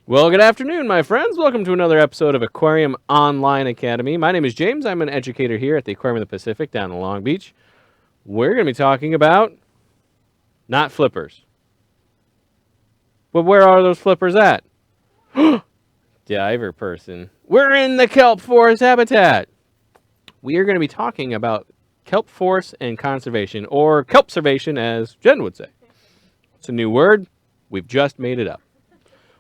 Well, good afternoon, my friends. Welcome to another episode of Aquarium Online Academy. My name is James. I'm an educator here at the Aquarium of the Pacific down in Long Beach. We're going to be talking about not flippers. But where are those flippers at? Diver person. We're in the Kelp Forest habitat. We are going to be talking about kelp forest and conservation, or kelpservation, as Jen would say. It's a new word. We've just made it up.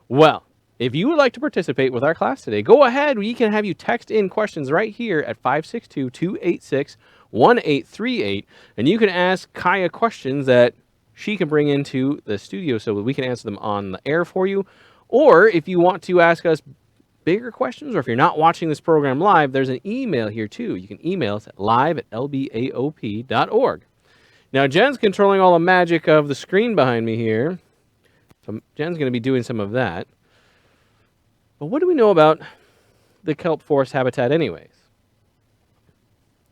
Well, if you would like to participate with our class today, go ahead. We can have you text in questions right here at 562-286-1838, and you can ask Kaya questions that she can bring into the studio so that we can answer them on the air for you. Or if you want to ask us bigger questions, or if you're not watching this program live, there's an email here too. You can email us at live@lbaop.org. Now, Jen's controlling all the magic of the screen behind me here. So Jen's going to be doing some of that. But what do we know about the kelp forest habitat anyways?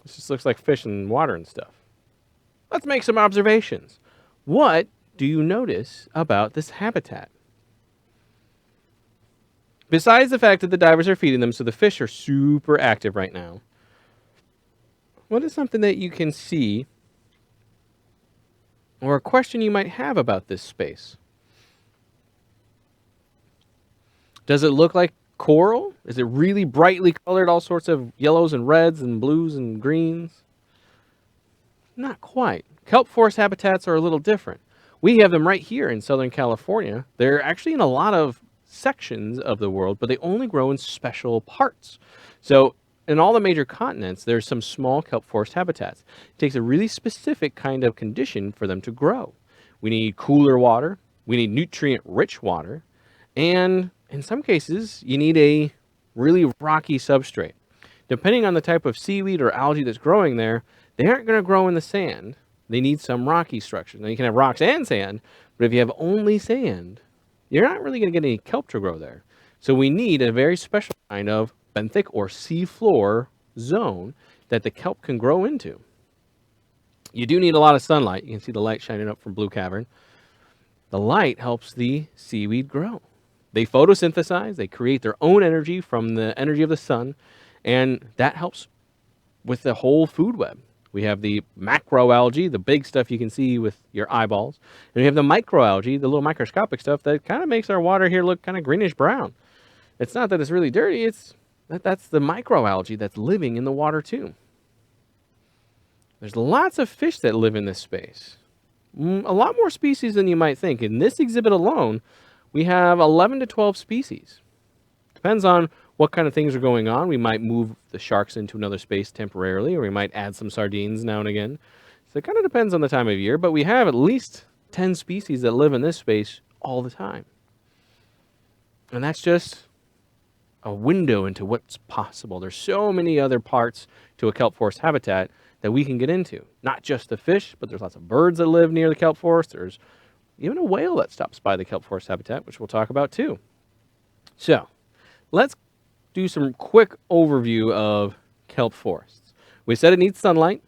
This just looks like fish and water and stuff. Let's make some observations. What do you notice about this habitat? Besides the fact that the divers are feeding them, so the fish are super active right now, what is something that you can see or a question you might have about this space? Does it look like coral? Is it really brightly colored, all sorts of yellows and reds and blues and greens? Not quite. Kelp forest habitats are a little different. We have them right here in Southern California. They're actually in a lot of sections of the world, but they only grow in special parts. So in all the major continents, there's some small kelp forest habitats. It takes a really specific kind of condition for them to grow. We need cooler water. We need nutrient-rich water. And in some cases, you need a really rocky substrate. Depending on the type of seaweed or algae that's growing there, they aren't going to grow in the sand. They need some rocky structure. Now, you can have rocks and sand, but if you have only sand, you're not really going to get any kelp to grow there. So we need a very special kind of benthic or seafloor zone that the kelp can grow into. You do need a lot of sunlight. You can see the light shining up from Blue Cavern. The light helps the seaweed grow. They photosynthesize, they create their own energy from the energy of the sun, and that helps with the whole food web. We have the macroalgae, the big stuff you can see with your eyeballs, and we have the microalgae, the little microscopic stuff that kind of makes our water here look kind of greenish brown. It's not that it's really dirty, it's that's the microalgae that's living in the water too. There's lots of fish that live in this space. A lot more species than you might think. In this exhibit alone, we have 11 to 12 species. Depends on what kind of things are going on. We might move the sharks into another space temporarily, or we might add some sardines now and again. So it kind of depends on the time of year, but we have at least 10 species that live in this space all the time. And that's just a window into what's possible. There's so many other parts to a kelp forest habitat that we can get into. Not just the fish, but there's lots of birds that live near the kelp forest. There's even a whale that stops by the kelp forest habitat, which we'll talk about too. So let's do some quick overview of kelp forests. We said it needs sunlight,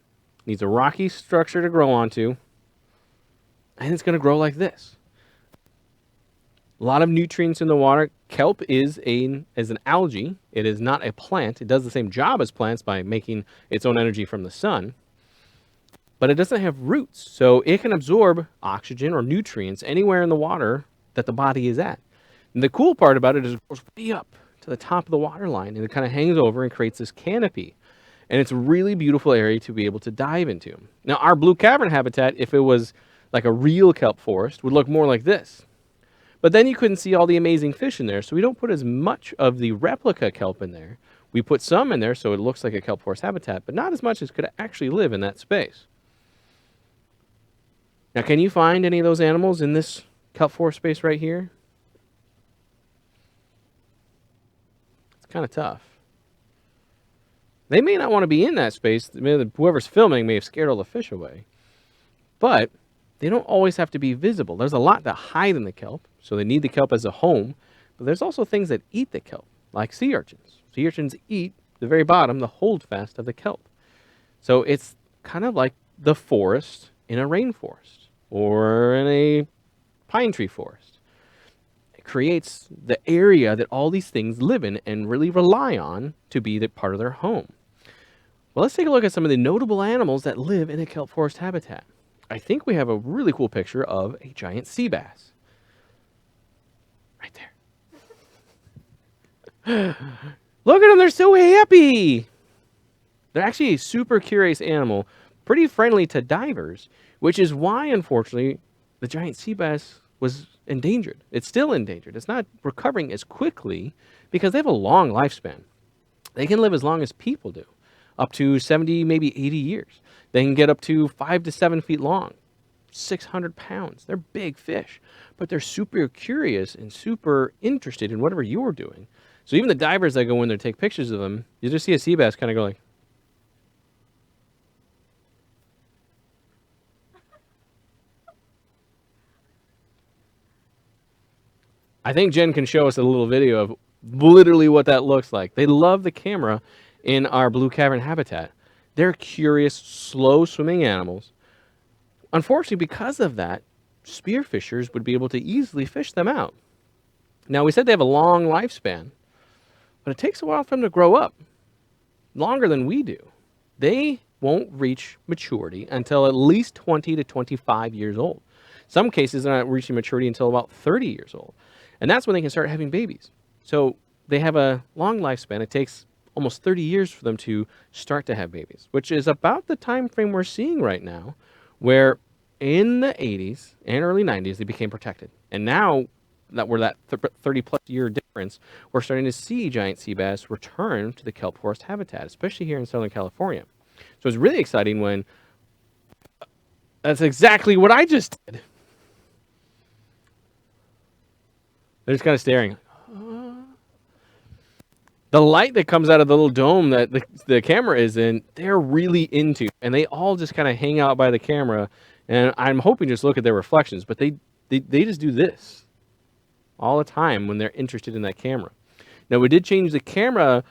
needs a rocky structure to grow onto, and it's going to grow like this. A lot of nutrients in the water. Kelp is an algae. It is not a plant. It does the same job as plants by making its own energy from the sun, but it doesn't have roots, so it can absorb oxygen or nutrients anywhere in the water that the body is at. And the cool part about it is it goes way up to the top of the water line, and it kind of hangs over and creates this canopy. And it's a really beautiful area to be able to dive into. Now, our blue cavern habitat, if it was like a real kelp forest, would look more like this. But then you couldn't see all the amazing fish in there, so we don't put as much of the replica kelp in there. We put some in there so it looks like a kelp forest habitat, but not as much as could actually live in that space. Now, can you find any of those animals in this kelp forest space right here? It's kind of tough. They may not want to be in that space. Whoever's filming may have scared all the fish away. But they don't always have to be visible. There's a lot that hide in the kelp, so they need the kelp as a home. But there's also things that eat the kelp, like sea urchins. Sea urchins eat the very bottom, the holdfast of the kelp. So it's kind of like the forest in a rainforest or in a pine tree forest. It creates the area that all these things live in and really rely on to be the part of their home. Well, let's take a look at some of the notable animals that live in a kelp forest habitat. I think we have a really cool picture of a giant sea bass. Right there. Look at them, they're so happy. They're actually a super curious animal, pretty friendly to divers, which is why, unfortunately, the giant sea bass was endangered. It's still endangered. It's not recovering as quickly because they have a long lifespan. They can live as long as people do, up to 70, maybe 80 years. They can get up to 5 to 7 feet long, 600 pounds. They're big fish, but they're super curious and super interested in whatever you're doing. So even the divers that go in there to take pictures of them, you just see a sea bass kind of go like, I think Jen can show us a little video of literally what that looks like. They love the camera in our blue cavern habitat. They're curious, slow swimming animals. Unfortunately, because of that, spearfishers would be able to easily fish them out. Now, we said they have a long lifespan, but it takes a while for them to grow up, longer than we do. They won't reach maturity until at least 20 to 25 years old. Some cases, they're not reaching maturity until about 30 years old. And that's when they can start having babies. So they have a long lifespan. It takes almost 30 years for them to start to have babies, which is about the time frame we're seeing right now, where in the 80s and early 90s, they became protected. And now that we're that 30 plus year difference, we're starting to see giant sea bass return to the kelp forest habitat, especially here in Southern California. So it's really exciting when that's exactly what I just did. They're just kind of staring. The light that comes out of the little dome that the camera is in, they're really into. And they all just kind of hang out by the camera. And I'm hoping just look at their reflections. But they just do this all the time when they're interested in that camera. Now, we did change the camera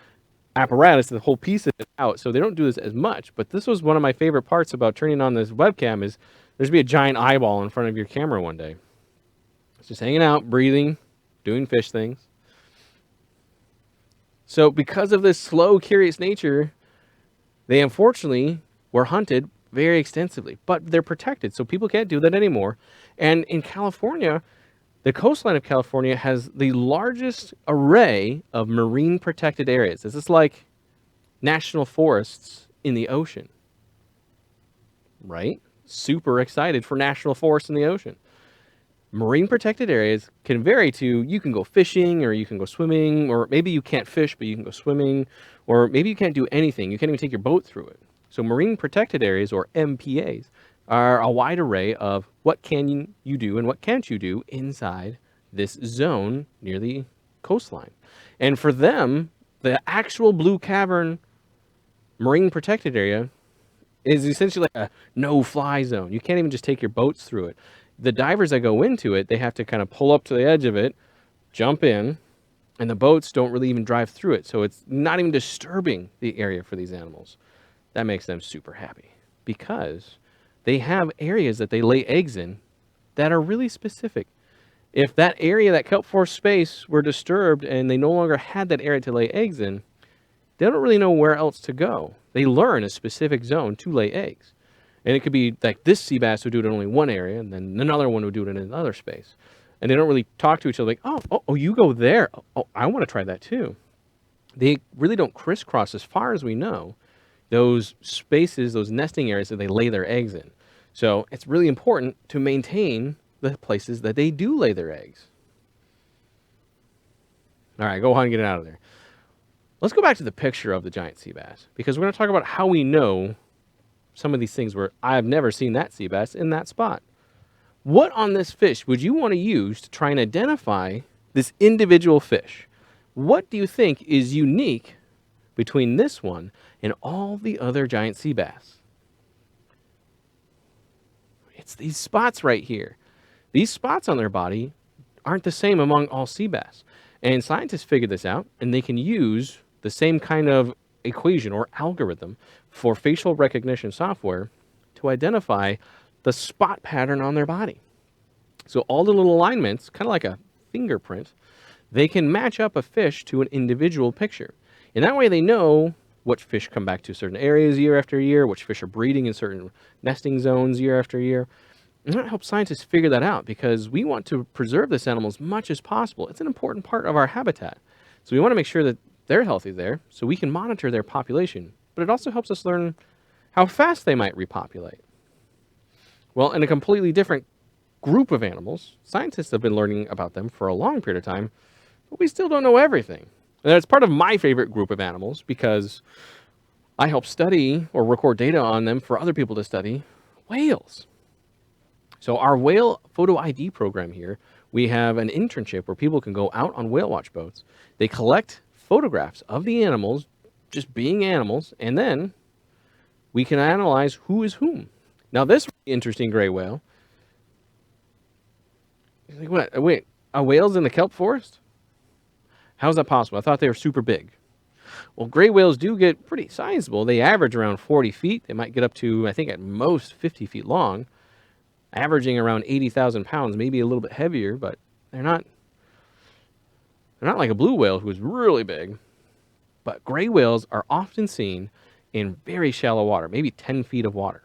apparatus, the whole piece of it out, so they don't do this as much. But this was one of my favorite parts about turning on this webcam is there's be a giant eyeball in front of your camera one day. It's just hanging out, breathing, doing fish things. So because of this slow, curious nature, they unfortunately were hunted very extensively, but they're protected, so people can't do that anymore. And in California, the coastline of California has the largest array of marine protected areas. This is like national forests in the ocean, right? Super excited for national forests in the ocean. Marine protected areas can vary to you can go fishing or you can go swimming, or maybe you can't fish, but you can go swimming, or maybe you can't do anything. You can't even take your boat through it. So marine protected areas, or MPAs, are a wide array of what can you do and what can't you do inside this zone near the coastline. And for them, the actual Blue Cavern marine protected area is essentially like a no-fly zone. You can't even just take your boats through it. The divers that go into it, they have to kind of pull up to the edge of it, jump in, and the boats don't really even drive through it. So it's not even disturbing the area for these animals. That makes them super happy because they have areas that they lay eggs in that are really specific. If that area, that kelp forest space, were disturbed and they no longer had that area to lay eggs in, they don't really know where else to go. They learn a specific zone to lay eggs. And it could be like this sea bass would do it in only one area, and then another one would do it in another space. And they don't really talk to each other like, oh, you go there. Oh, I want to try that too. They really don't crisscross, as far as we know, those spaces, those nesting areas that they lay their eggs in. So it's really important to maintain the places that they do lay their eggs. All right, go on and get it out of there. Let's go back to the picture of the giant sea bass, because we're going to talk about how we know some of these things where I've never seen that sea bass in that spot. What on this fish would you want to use to try and identify this individual fish? What do you think is unique between this one and all the other giant sea bass? It's these spots right here. These spots on their body aren't the same among all sea bass. And scientists figured this out, and they can use the same kind of equation or algorithm for facial recognition software to identify the spot pattern on their body. So all the little alignments, kind of like a fingerprint, they can match up a fish to an individual picture. And that way they know what fish come back to certain areas year after year, which fish are breeding in certain nesting zones year after year. And that helps scientists figure that out because we want to preserve this animal as much as possible. It's an important part of our habitat. So we want to make sure that they're healthy there so we can monitor their population. But it also helps us learn how fast they might repopulate. Well, in a completely different group of animals, scientists have been learning about them for a long period of time, but we still don't know everything. And it's part of my favorite group of animals because I help study or record data on them for other people to study, whales. So our whale photo ID program here, we have an internship where people can go out on whale watch boats. They collect photographs of the animals, just being animals, and then we can analyze who is whom. Now this interesting gray whale, like, what? Wait, are whales in the kelp forest? How's that possible? I thought they were super big. Well, gray whales do get pretty sizable. They average around 40 feet. They might get up to, I think at most 50 feet long, averaging around 80,000 pounds, maybe a little bit heavier, but they're not like a blue whale who is really big. But gray whales are often seen in very shallow water, maybe 10 feet of water.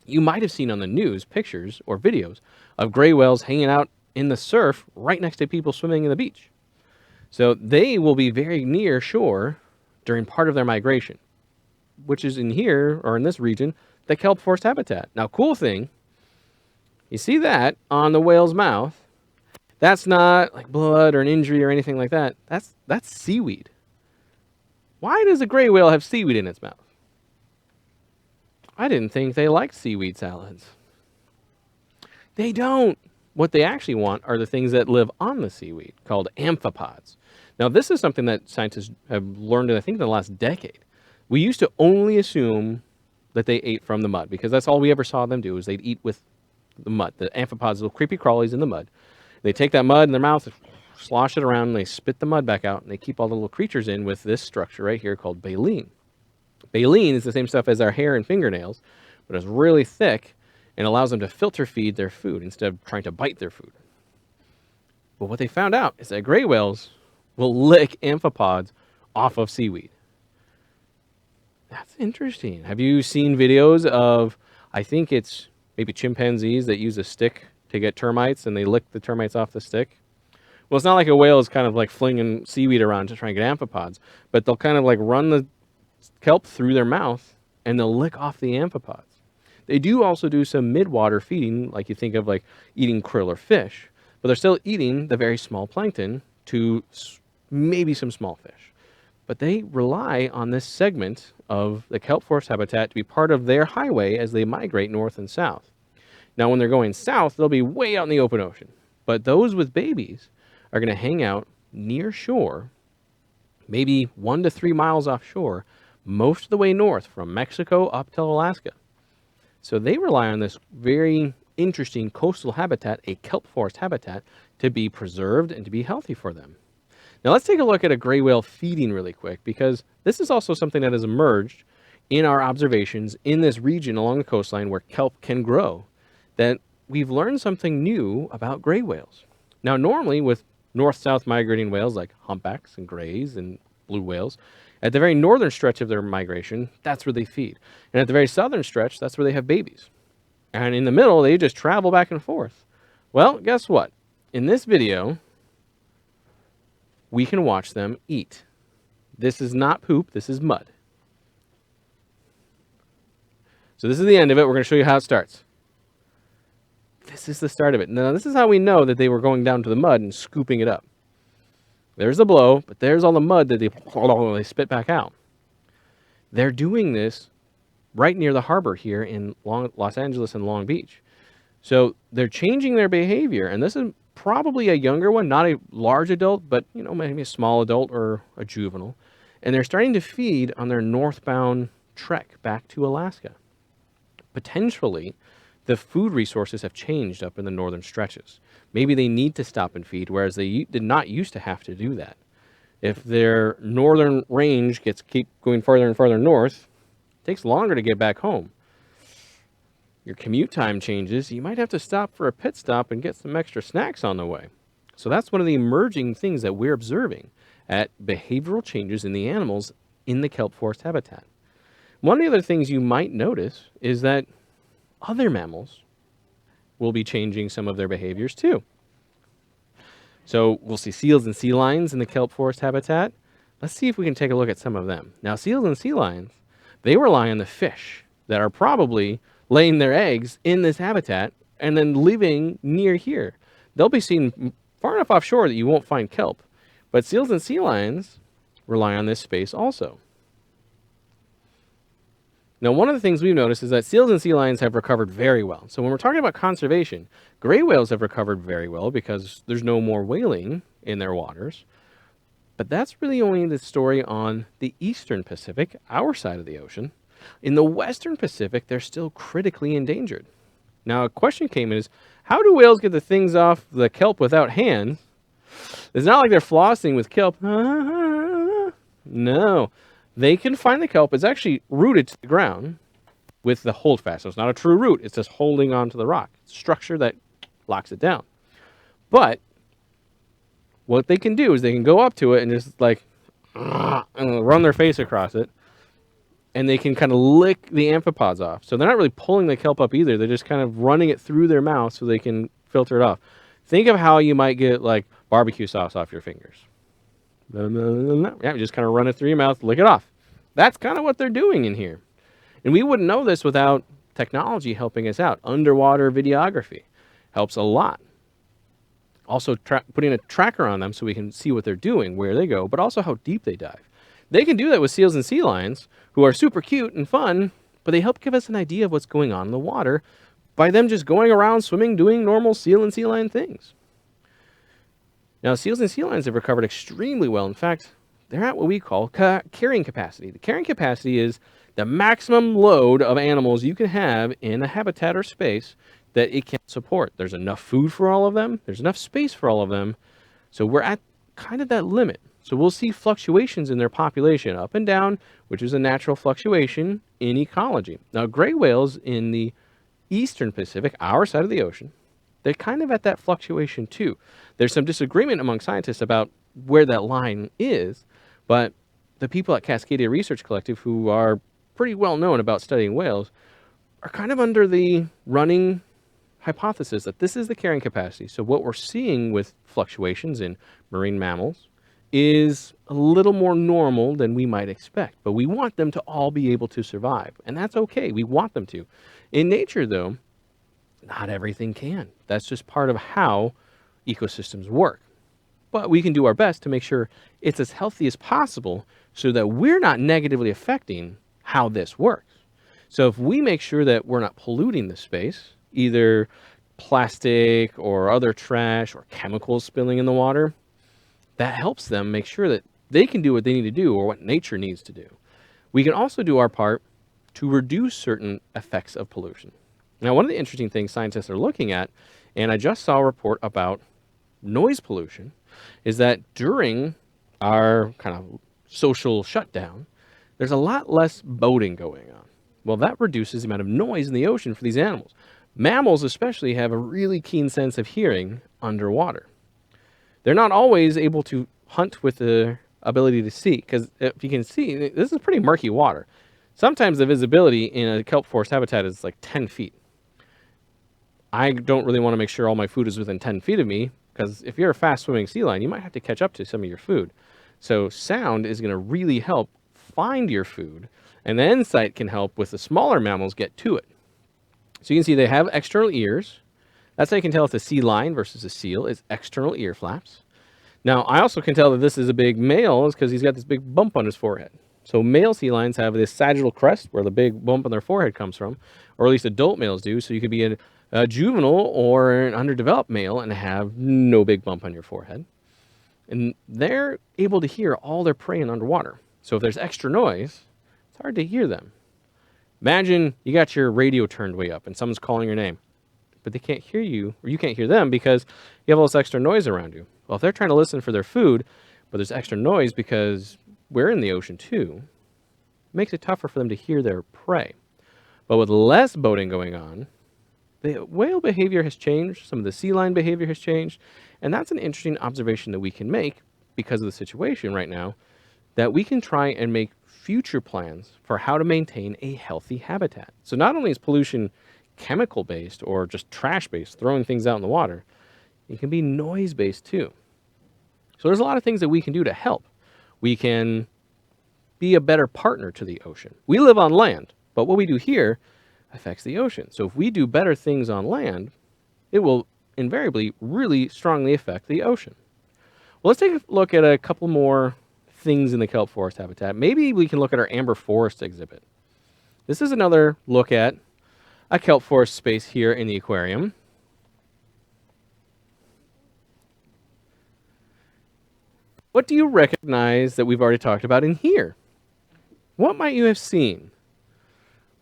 You might have seen on the news pictures or videos of gray whales hanging out in the surf right next to people swimming in the beach. So they will be very near shore during part of their migration, which is in here, or in this region, the kelp forest habitat. Now, cool thing, you see that on the whale's mouth. That's not like blood or an injury or anything like that. That's seaweed. Why does a gray whale have seaweed in its mouth? I didn't think they liked seaweed salads. They don't. What they actually want are the things that live on the seaweed, called amphipods. Now, this is something that scientists have learned, I think, in the last decade. We used to only assume that they ate from the mud because that's all we ever saw them do is they'd eat with the mud. The amphipods, little creepy crawlies in the mud. They take that mud in their mouth, slosh it around, and they spit the mud back out, and they keep all the little creatures in with this structure right here called baleen. Baleen is the same stuff as our hair and fingernails, but it's really thick and allows them to filter feed their food instead of trying to bite their food. But what they found out is that gray whales will lick amphipods off of seaweed. That's interesting. Have you seen videos of, I think it's maybe chimpanzees that use a stick to get termites and they lick the termites off the stick? Well, it's not like a whale is kind of like flinging seaweed around to try and get amphipods, but they'll kind of like run the kelp through their mouth and they'll lick off the amphipods. They do also do some mid-water feeding, like you think of like eating krill or fish, but they're still eating the very small plankton to maybe some small fish. But they rely on this segment of the kelp forest habitat to be part of their highway as they migrate north and south. Now, when they're going south, they'll be way out in the open ocean. But those with babies are going to hang out near shore, maybe 1 to 3 miles offshore, most of the way north from Mexico up to Alaska. So they rely on this very interesting coastal habitat, a kelp forest habitat, to be preserved and to be healthy for them. Now let's take a look at a gray whale feeding really quick, because this is also something that has emerged in our observations in this region along the coastline where kelp can grow, that we've learned something new about gray whales. Now normally with north-south migrating whales like humpbacks and grays and blue whales, at the very northern stretch of their migration, that's where they feed. And at the very southern stretch, that's where they have babies. And in the middle, they just travel back and forth. Well, guess what? In this video, we can watch them eat. This is not poop, this is mud. So this is the end of it. We're going to show you how it starts. This is the start of it. Now, this is how we know that they were going down to the mud and scooping it up. There's the blow, but there's all the mud that they spit back out. They're doing this right near the harbor here in Los Angeles and Long Beach. So they're changing their behavior, and this is probably a younger one, not a large adult, but maybe a small adult or a juvenile. And they're starting to feed on their northbound trek back to Alaska. Potentially, the food resources have changed up in the northern stretches. Maybe they need to stop and feed, whereas they did not used to have to do that. If their northern range keep going farther and farther north, it takes longer to get back home. Your commute time changes. You might have to stop for a pit stop and get some extra snacks on the way. So that's one of the emerging things that we're observing at behavioral changes in the animals in the kelp forest habitat. One of the other things you might notice is that other mammals will be changing some of their behaviors too. So we'll see seals and sea lions in the kelp forest habitat. Let's see if we can take a look at some of them. Now, seals and sea lions, they rely on the fish that are probably laying their eggs in this habitat and then living near here. They'll be seen far enough offshore that you won't find kelp. But seals and sea lions rely on this space also. Now, one of the things we've noticed is that seals and sea lions have recovered very well. So when we're talking about conservation, gray whales have recovered very well because there's no more whaling in their waters. But that's really only the story on the eastern Pacific, our side of the ocean. In the western Pacific, they're still critically endangered. Now, a question came in is, how do whales get the things off the kelp without hands? It's not like they're flossing with kelp. No. They can find the kelp. It's actually rooted to the ground with the holdfast. So it's not a true root. It's just holding onto the rock. It's structure that locks it down. But what they can do is they can go up to it and just like and run their face across it. And they can kind of lick the amphipods off. So they're not really pulling the kelp up either. They're just kind of running it through their mouth so they can filter it off. Think of how you might get like barbecue sauce off your fingers. Yeah, just kind of run it through your mouth, lick it off. That's kind of what they're doing in here. And we wouldn't know this without technology helping us out. Underwater videography helps a lot. Also, putting a tracker on them so we can see what they're doing, where they go, but also how deep they dive. They can do that with seals and sea lions, who are super cute and fun, but they help give us an idea of what's going on in the water by them just going around swimming, doing normal seal and sea lion things. Now, seals and sea lions have recovered extremely well. In fact, they're at what we call carrying capacity. The carrying capacity is the maximum load of animals you can have in a habitat or space that it can support. There's enough food for all of them. There's enough space for all of them. So we're at kind of that limit. So we'll see fluctuations in their population up and down, which is a natural fluctuation in ecology. Now, gray whales in the eastern Pacific, our side of the ocean, they're kind of at that fluctuation too. There's some disagreement among scientists about where that line is, but the people at Cascadia Research Collective, who are pretty well known about studying whales, are kind of under the running hypothesis that this is the carrying capacity. So what we're seeing with fluctuations in marine mammals is a little more normal than we might expect, but we want them to all be able to survive, and that's okay. We want them to. In nature, though, not everything can. That's just part of how ecosystems work. But we can do our best to make sure it's as healthy as possible so that we're not negatively affecting how this works. So if we make sure that we're not polluting the space, either plastic or other trash or chemicals spilling in the water, that helps them make sure that they can do what they need to do or what nature needs to do. We can also do our part to reduce certain effects of pollution. Now, one of the interesting things scientists are looking at, and I just saw a report about noise pollution, is that during our kind of social shutdown, there's a lot less boating going on. Well, that reduces the amount of noise in the ocean for these animals. Mammals especially have a really keen sense of hearing underwater. They're not always able to hunt with the ability to see, because if you can see, this is pretty murky water. Sometimes the visibility in a kelp forest habitat is like 10 feet. I don't really want to make sure all my food is within 10 feet of me, because if you're a fast-swimming sea lion, you might have to catch up to some of your food. So sound is going to really help find your food, and then sight can help with the smaller mammals get to it. So you can see they have external ears. That's how you can tell if a sea lion versus a seal is external ear flaps. Now, I also can tell that this is a big male is because he's got this big bump on his forehead. So male sea lions have this sagittal crest where the big bump on their forehead comes from, or at least adult males do. So you could be a juvenile or an underdeveloped male and have no big bump on your forehead. And they're able to hear all their prey in underwater. So if there's extra noise, it's hard to hear them. Imagine you got your radio turned way up and someone's calling your name, but they can't hear you, or you can't hear them because you have all this extra noise around you. Well, if they're trying to listen for their food, but there's extra noise because we're in the ocean too, it makes it tougher for them to hear their prey. But with less boating going on, The whale behavior has changed. Some of the sea lion behavior has changed. And that's an interesting observation that we can make because of the situation right now, that we can try and make future plans for how to maintain a healthy habitat. So not only is pollution chemical based or just trash based, throwing things out in the water, it can be noise based too. So there's a lot of things that we can do to help. We can be a better partner to the ocean. We live on land, but what we do here affects the ocean. So if we do better things on land, it will invariably really strongly affect the ocean. Well, let's take a look at a couple more things in the kelp forest habitat. Maybe we can look at our amber forest exhibit. This is another look at a kelp forest space here in the aquarium. What do you recognize that we've already talked about in here? What might you have seen?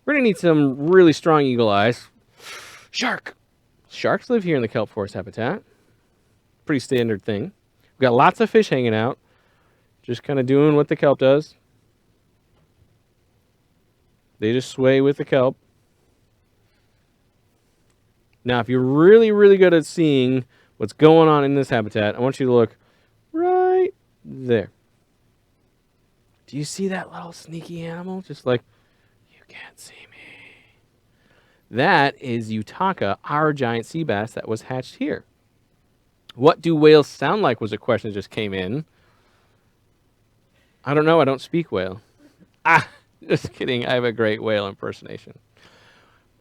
We're going to need some really strong eagle eyes. Shark! Sharks live here in the kelp forest habitat. Pretty standard thing. We've got lots of fish hanging out, just kind of doing what the kelp does. They just sway with the kelp. Now, if you're really, really good at seeing what's going on in this habitat, I want you to look right there. Do you see that little sneaky animal? Just like, you can't see me. That is Yutaka, our giant sea bass that was hatched here. What do whales sound like was a question that just came in. I don't know. I don't speak whale. Just kidding. I have a great whale impersonation.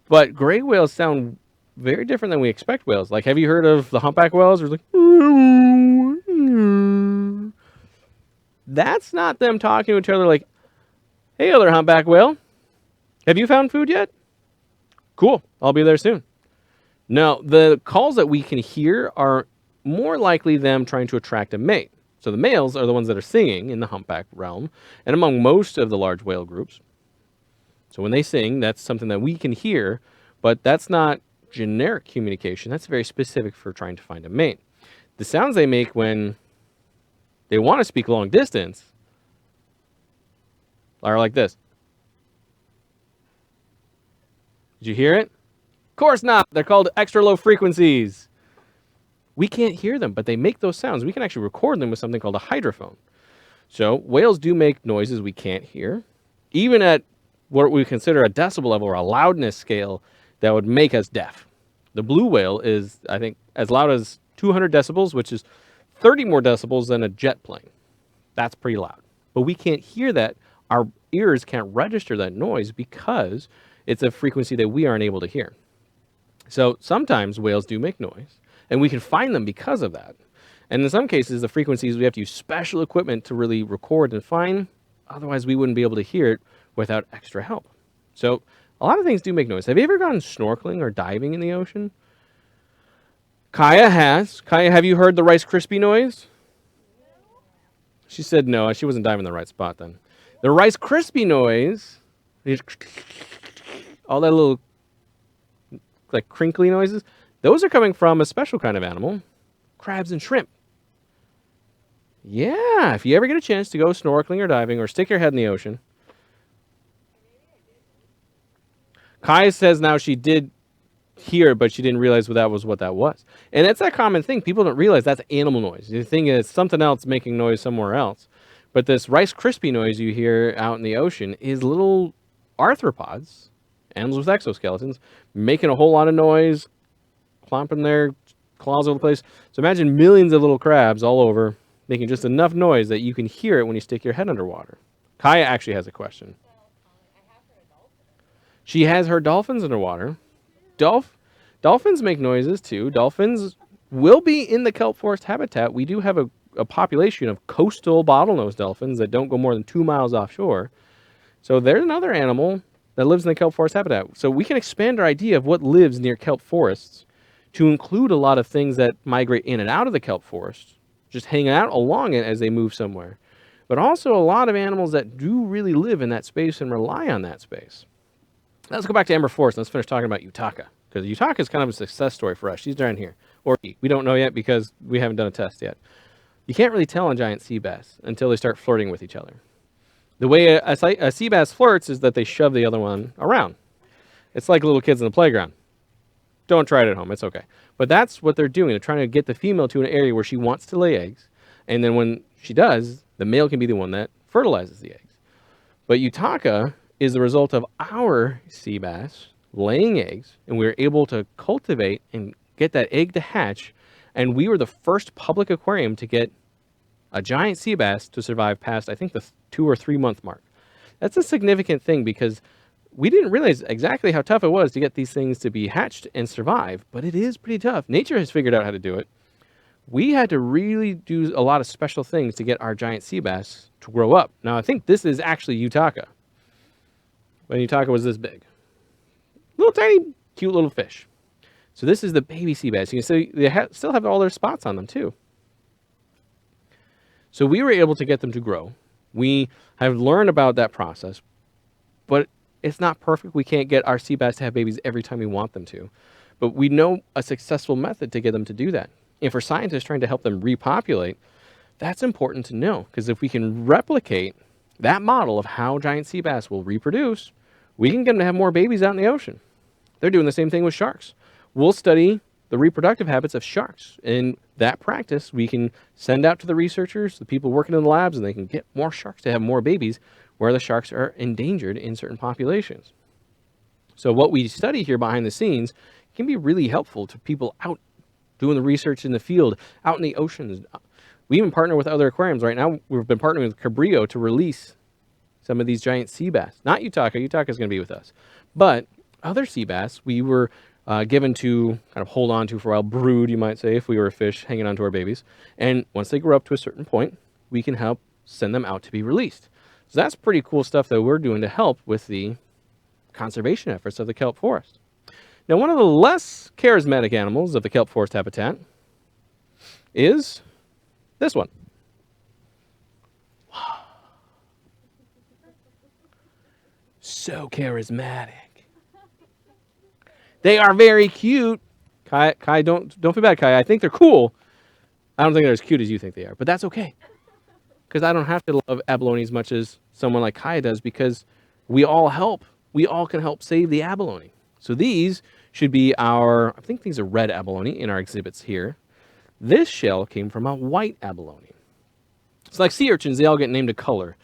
But gray whales sound very different than we expect whales. Like, have you heard of the humpback whales? It's like, that's not them talking to each other like, hey, other humpback whale, have you found food yet? Cool, I'll be there soon. No, the calls that we can hear are more likely them trying to attract a mate. So the males are the ones that are singing in the humpback realm and among most of the large whale groups. So when they sing, that's something that we can hear, but that's not generic communication. That's very specific for trying to find a mate. The sounds they make when they want to speak long distance are like this. Did you hear it? Of course not. They're called extra low frequencies. We can't hear them, but they make those sounds. We can actually record them with something called a hydrophone. So whales do make noises we can't hear, even at what we consider a decibel level or a loudness scale that would make us deaf. The blue whale is, I think, as loud as 200 decibels, which is 30 more decibels than a jet plane. That's pretty loud. But we can't hear that. Our ears can't register that noise because it's a frequency that we aren't able to hear. So sometimes whales do make noise, and we can find them because of that. And in some cases, the frequencies, we have to use special equipment to really record and find. Otherwise, we wouldn't be able to hear it without extra help. So a lot of things do make noise. Have you ever gone snorkeling or diving in the ocean? Kaya has. Kaya, have you heard the Rice Krispie noise? She said no. She wasn't diving in the right spot then. The Rice Krispie noise, all that little like crinkly noises, those are coming from a special kind of animal, crabs and shrimp. Yeah, if you ever get a chance to go snorkeling or diving or stick your head in the ocean. Kaya says now she did hear, but she didn't realize what that was. And it's that common thing. People don't realize that's animal noise. You think it's something else making noise somewhere else. But this Rice Krispie noise you hear out in the ocean is little arthropods, animals with exoskeletons, making a whole lot of noise, clomping their claws over the place. So imagine millions of little crabs all over, making just enough noise that you can hear it when you stick your head underwater. Kaya actually has a question. She has her dolphins underwater. Dolphins make noises too. Dolphins will be in the kelp forest habitat. We do have a population of coastal bottlenose dolphins that don't go more than 2 miles offshore. So there's another animal that lives in the kelp forest habitat. So we can expand our idea of what lives near kelp forests to include a lot of things that migrate in and out of the kelp forest, just hang out along it as they move somewhere. But also a lot of animals that do really live in that space and rely on that space. Let's go back to Amber Forest. Let's finish talking about Yutaka, because Yutaka is kind of a success story for us. She's down here. Or we don't know yet because we haven't done a test yet. You can't really tell on giant sea bass until they start flirting with each other. The way a sea bass flirts is that they shove the other one around. It's like little kids in the playground. don't try it at home. It's okay. But that's what they're doing. They're trying to get the female to an area where she wants to lay eggs. And then when she does, the male can be the one that fertilizes the eggs. But Yutaka is the result of our sea bass laying eggs, and we were able to cultivate and get that egg to hatch. And we were the first public aquarium to get a giant sea bass to survive past, I think, the 2 or 3 month mark. That's a significant thing because we didn't realize exactly how tough it was to get these things to be hatched and survive, but it is pretty tough. Nature has figured out how to do it. We had to really do a lot of special things to get our giant sea bass to grow up. Now, I think this is actually Yutaka. When Yutaka was this big. Little tiny, cute little fish. So this is the baby sea bass. You can see they still have all their spots on them too. So we were able to get them to grow. We have learned about that process, but it's not perfect. We can't get our sea bass to have babies every time we want them to. But we know a successful method to get them to do that. And for scientists trying to help them repopulate, that's important to know. Because if we can replicate that model of how giant sea bass will reproduce, we can get them to have more babies out in the ocean. They're doing the same thing with sharks. We'll study the reproductive habits of sharks. In that practice, we can send out to the researchers, the people working in the labs, and they can get more sharks to have more babies where the sharks are endangered in certain populations. So what we study here behind the scenes can be really helpful to people out doing the research in the field, out in the oceans. We even partner with other aquariums. Right now, we've been partnering with Cabrillo to release some of these giant sea bass. Not Yutaka. Yutaka is going to be with us. But other sea bass we were given to kind of hold on to for a while, brood, you might say, if we were a fish hanging on to our babies. And once they grow up to a certain point, we can help send them out to be released. So that's pretty cool stuff that we're doing to help with the conservation efforts of the kelp forest. Now, one of the less charismatic animals of the kelp forest habitat is this one. So charismatic. They are very cute. Kai, don't feel bad, Kai. I think they're cool. I don't think they're as cute as you think they are, but that's okay. Because I don't have to love abalone as much as someone like Kai does, because we all help. We all can help save the abalone. So these should be I think these are red abalone in our exhibits here. This shell came from a white abalone. It's like sea urchins, they all get named a color,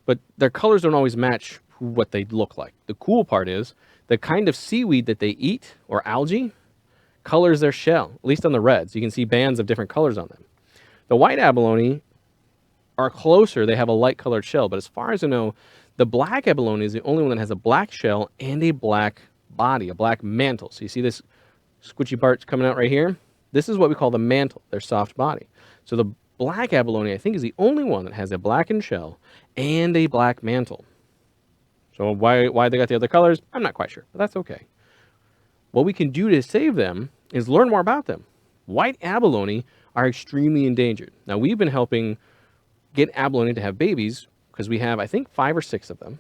but their colors don't always match what they look like. The cool part is the kind of seaweed that they eat, or algae, colors their shell, at least on the reds. You can see bands of different colors on them. The white abalone are closer. They have a light colored shell, but as far as I know, the black abalone is the only one that has a black shell and a black body, a black mantle. So you see this squishy part coming out right here? This is what we call the mantle, their soft body. So the black abalone, I think, is the only one that has a blackened shell and a black mantle. So why they got the other colors, I'm not quite sure, but that's okay. What we can do to save them is learn more about them. White abalone are extremely endangered. Now, we've been helping get abalone to have babies because we have, I think, 5 or 6 of them.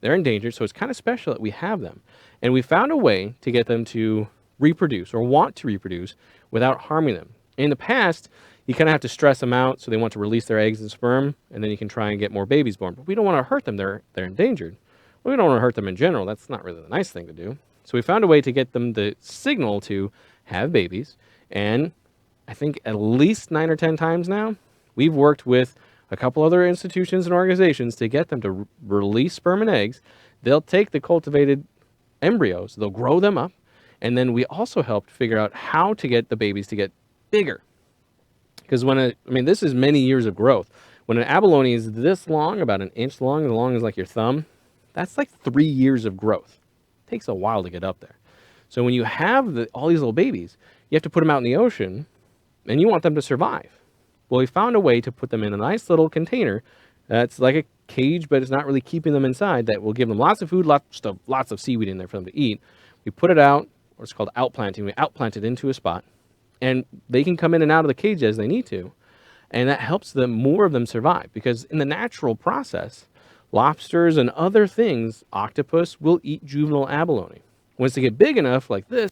They're endangered, so it's kind of special that we have them. And we found a way to get them to reproduce or want to reproduce without harming them. In the past, you kind of have to stress them out so they want to release their eggs and sperm, and then you can try and get more babies born. But we don't want to hurt them. They're endangered. Well, we don't want to hurt them in general. That's not really the nice thing to do. So we found a way to get them the signal to have babies. And I think at least 9 or 10 times now, we've worked with a couple other institutions and organizations to get them to release sperm and eggs. They'll take the cultivated embryos, they'll grow them up, and then we also helped figure out how to get the babies to get bigger. Because this is many years of growth. When an abalone is this long, about an inch long, as long as like your thumb, that's like 3 years of growth. It takes a while to get up there. So when you have all these little babies, you have to put them out in the ocean, and you want them to survive. Well, we found a way to put them in a nice little container that's like a cage, but it's not really keeping them inside, that will give them lots of food, lots of seaweed in there for them to eat. We put it out, or it's called outplanting. We outplant it into a spot, and they can come in and out of the cage as they need to, and that helps more of them survive, because in the natural process, lobsters and other things, octopus, will eat juvenile abalone. Once they get big enough, like this,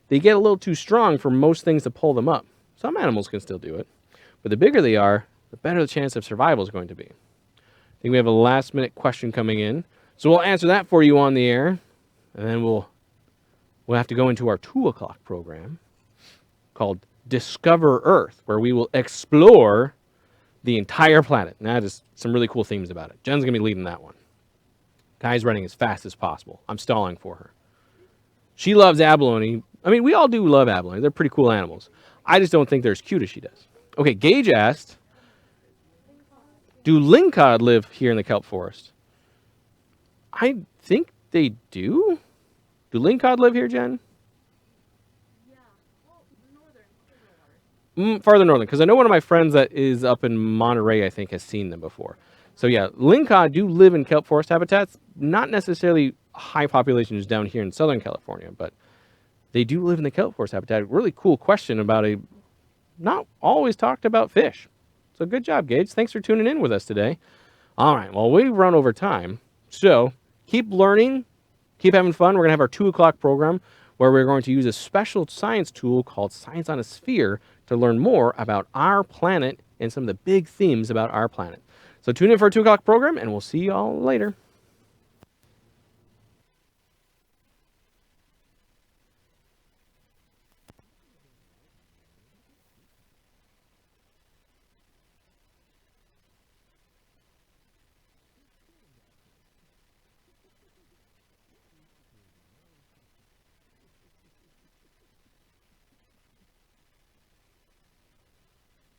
they get a little too strong for most things to pull them up. Some animals can still do it, but the bigger they are, the better the chance of survival is going to be. I think we have a last-minute question coming in, so we'll answer that for you on the air, and then we'll we'll have to go into our 2 o'clock program called Discover Earth, where we will explore the entire planet. And that is some really cool themes about it. Jen's going to be leading that one. Kai's running as fast as possible. I'm stalling for her. She loves abalone. I mean, we all do love abalone. They're pretty cool animals. I just don't think they're as cute as she does. Okay, Gage asked, do lingcod live here in the kelp forest? I think they do. Do lingcod live here, Jen? Yeah. Well, northern. Farther northern, because I know one of my friends that is up in Monterey, I think, has seen them before. So yeah, lingcod do live in kelp forest habitats. Not necessarily high populations down here in Southern California, but they do live in the kelp forest habitat. Really cool question about a not always talked about fish. So good job, Gage. Thanks for tuning in with us today. All right, well, we've run over time. So keep learning, keep having fun. We're going to have our 2 o'clock program where we're going to use a special science tool called Science on a Sphere to learn more about our planet and some of the big themes about our planet. So tune in for our 2 o'clock program, and we'll see you all later.